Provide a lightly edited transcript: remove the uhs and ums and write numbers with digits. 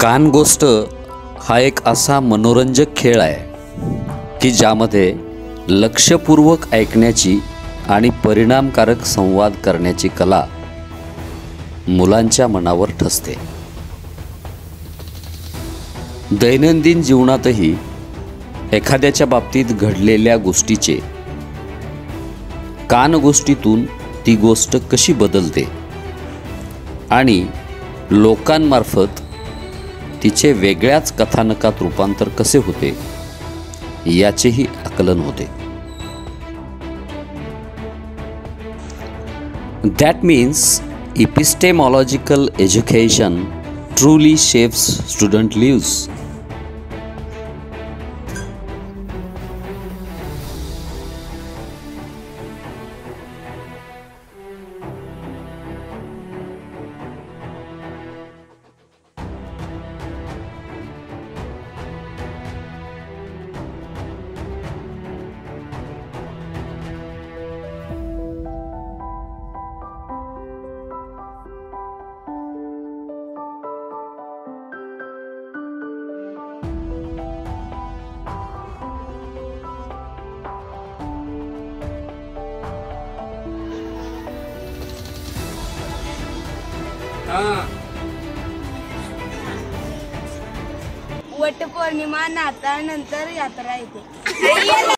कानगोष्ट हा एक असा मनोरंजक खेळ आहे की ज्यामध्ये लक्षपूर्वक ऐकण्याची आणि परिणामकारक संवाद करण्याची कला मुलांच्या मनावर ठसते। दैनंदिन जीवनातही एखाद्याच्या बाबतीत घडलेल्या गोष्टीचे कानगोष्टीतून ती गोष्ट कशी बदलते आणि लोकांमार्फत तिचे वेगळ्याच कथानकात रूपांतर कसे होते याचेही आकलन होते। That means epistemological education truly shapes student lives. Vat Purnima नाताळनंतर यात्रा येते।